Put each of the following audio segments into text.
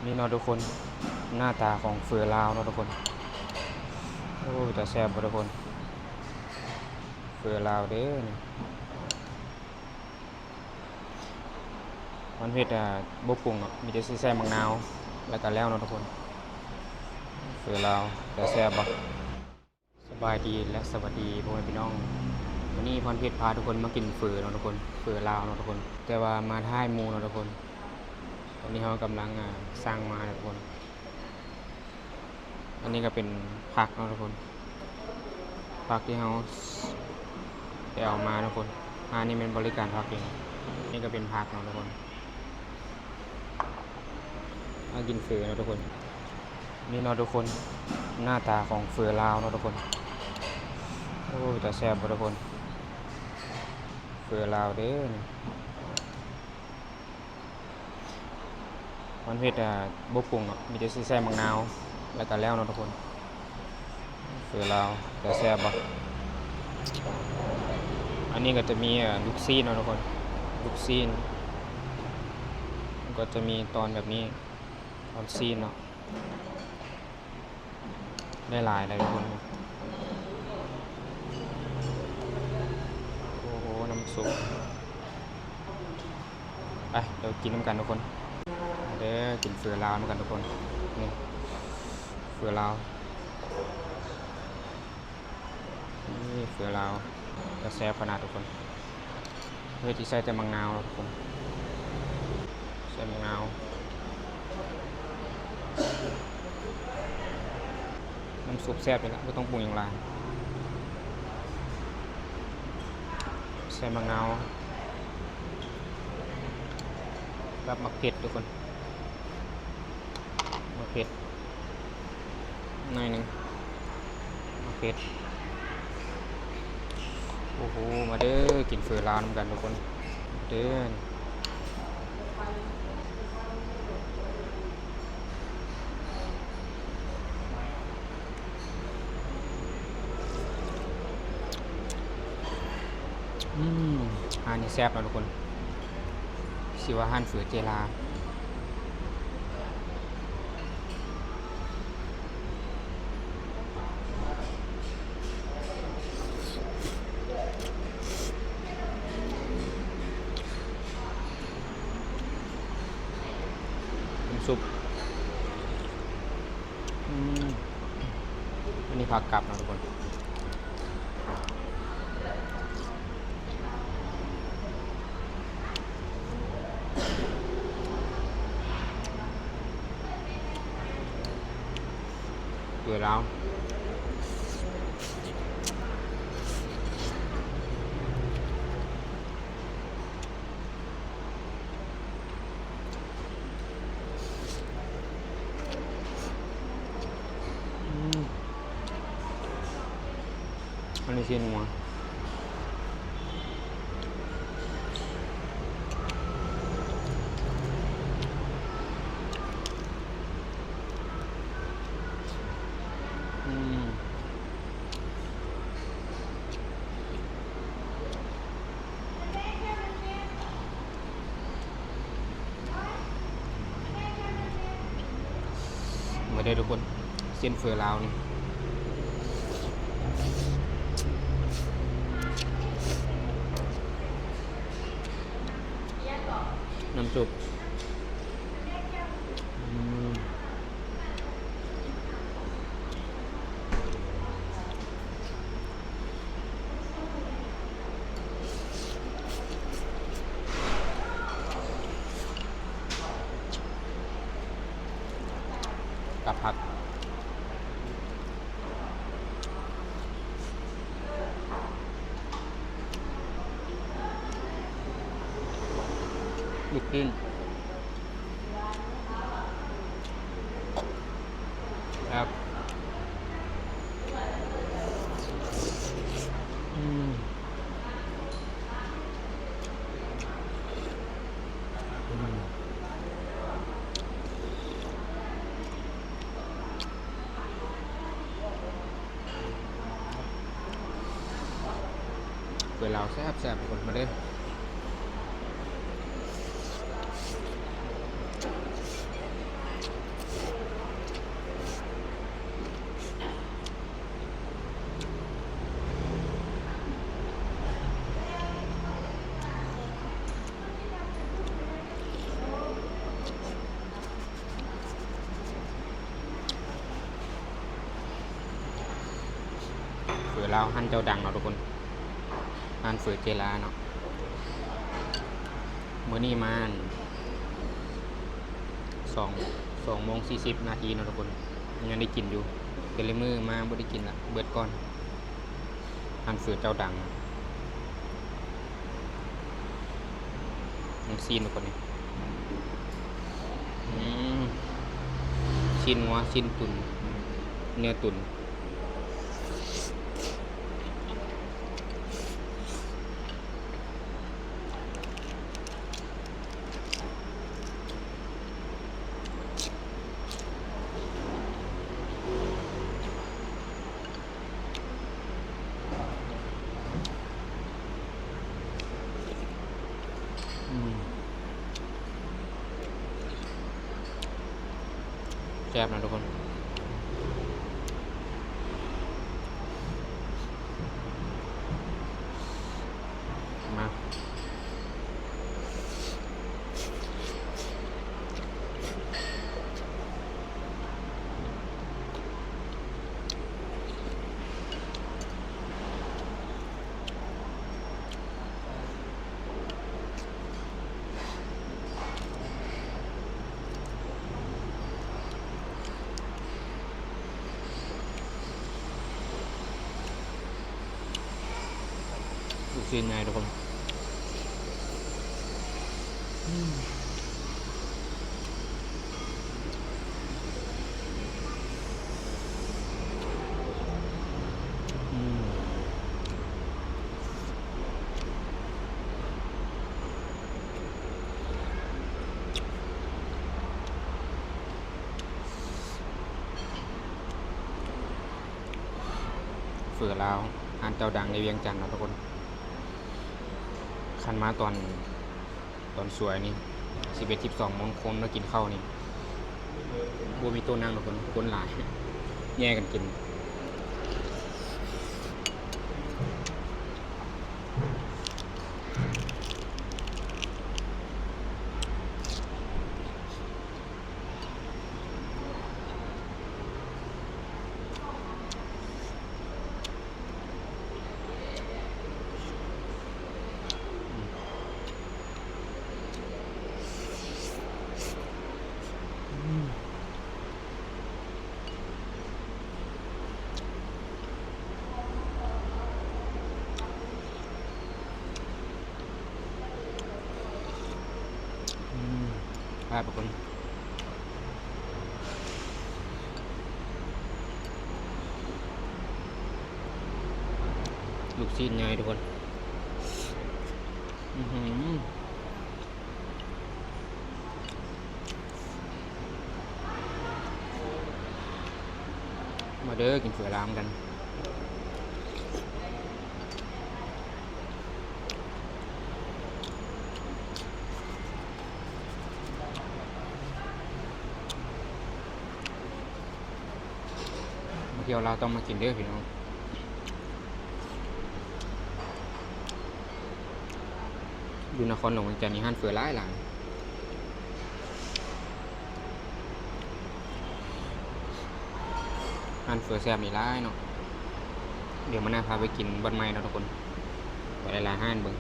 นี่เนาะทุกคนหน้าตาของเฟือลาวเนาะทุกคนโอ้แต่แซ่บบ่ทุกคนเฟือลาวเด้อนี่มันเผ็ดบ่ปรุงเนาะมีแต่สิใส่มะนาวแล้วก็แล้วเนาะทุกคนเฟือลาวแต่แซ่บบ่สบายดีและสวัสดีพ่อแม่พี่น้องวันนี้พรเพชรพาทุกคนมากินเฟือเนาะทุกคนเฟือลาวเนาะทุกคนแต่ว่ามาท้ายหมู่เนาะทุกคนตอนนี้เรากำลังสร้างมาเนาะทุกคนอันนี้ก็เป็นผักเนาะทุกคนผักที่เราไปเอามาทุกคนนี่เป็นบริการผักเองนี่ก็เป็นผักเนาะทุกคนมากินเฟือเนาะทุกคนนี่เนาะทุกคนหน้าตาของเฟือลาวเนาะทุกคนโอ้แต่แซ่บบ่ทุกคนเฟือลาวเด้อนี่มันเผ็ดบ่ปรุงเนาะมีแต่สิใส่มะนาวแล้วก็แล้วเนาะทุกคนเฟือลาวแต่แซ่บบ่อันนี้ก็จะมีลูกซีนเนาะทุกคนลูกซีนก็จะมีตอนแบบนี้ตอนซีนเนาะได้หลายเลยทุกคนโอ้โหน้ำซุปไปเดี๋ยวกินน้ำกันทุกคนเดี๋ยวกินเฟือลาวน้ำกันทุกคนนี่เฟือลาวนี่เฟือลาวจะแซ่บขนาดทุกคนเพื่อที่ใส่แต่มะนาวทุกคนใส่มะนาวน้ำซุปแซ่บเลยละไม่ต้องปรุงอย่างไรใส่มะนาวกับมะเขือทุกคนมะเขือหน่อยหนึ่งมะเขือโอ้โหมาเด้อกินเฟือลาวน้ำกันทุกคนเด้ออาหารนี่แซ่บนะทุกคนชื่อว่าอาหารเฟือเจลาน้ำซุปอันนี้ผักกลับนะทุกคนเกลือแล้วอันนี้ชิ้นหัวมาได้ทุกคนเส้นเฟือลาวนี่น้ำซุปกับผักลูกชิ้นครับเฟือลาวแซ่บๆทุกคนมาเด้อ เฟือลาวหั่นเจ้าดังเนาะทุกคนหั่นเฟือเจลาเนาะมื้อนี้มา2:40 นาทีเนาะทุกคนยังได้กินอยู่เดลิมือมาบ่ได้กินละเบิดก่อนหั่นเฟือเจ้าดังมันซีนทุกคนนี่ชิ้นงัวชิ้นตุ่นเนื้อตุ่นแซ่บนะทุกคนมาดูซีนไงทุกคนเฟือลาวอ่านเจ้าดังในเวียงจันทน์เนาะทุกคนคันมาตอนสวยนี่11-12 โมงคนแล้วกินข้าวนี่บัวมีตัวนั่งทุกคนหลายแย่กันกินทุกคนลูกชิ้นไงทุกคนมาเด้อกินเฟือลามกันเที่ยวเราต้องมากินเด้อพี่น้องอยู่นครหลวงเวียงจันทน์นี่ห้านเฟือหลายหลังห้านเฟือแซ่บนี่หลายเนาะเดี๋ยวมาหน้าพาไปกินบ้านไม้เนาะทุกคนไปหลายห้านเบิ่ง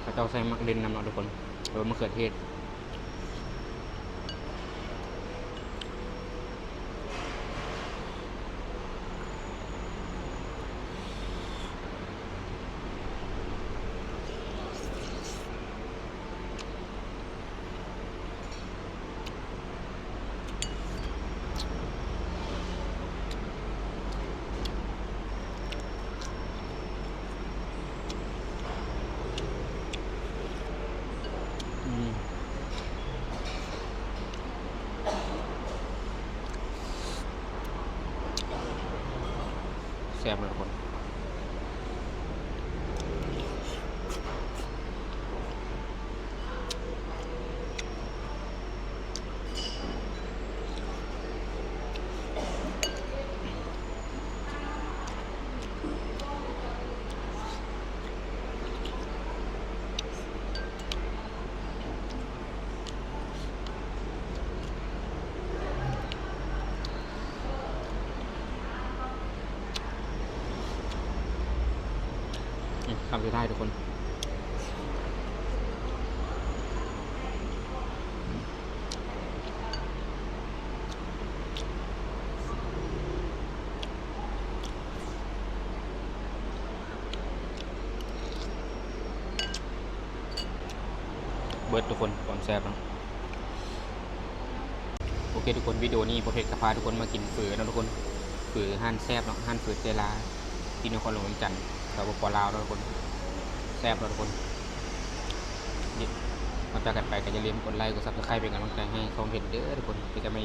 เขาเจ้าใส่มักเด่นนำเนาะทุกคนโดยมะเขือเทศแซ่บเลยทุกคน ำสุดท้ายทุกคนเบิร์ดทุกคนความแซ่บเนาะโอเคทุกคนวิดีโอนี้ผมเพชรกระพาทุกคนมากินฝือนะทุกคนฝือห่านแซ่บเนาะห่านฝือเจลาที่นครหลวงเวียงจันทร์สปปลาวนะทุกคนแซ่บนะทุกคนนี่มาจากกันไปก็อย่าลืมกดไลค์กดซับสไครป์เป็นกำลังใจให้ชมเพจเด้อทุกคนที่จะไม่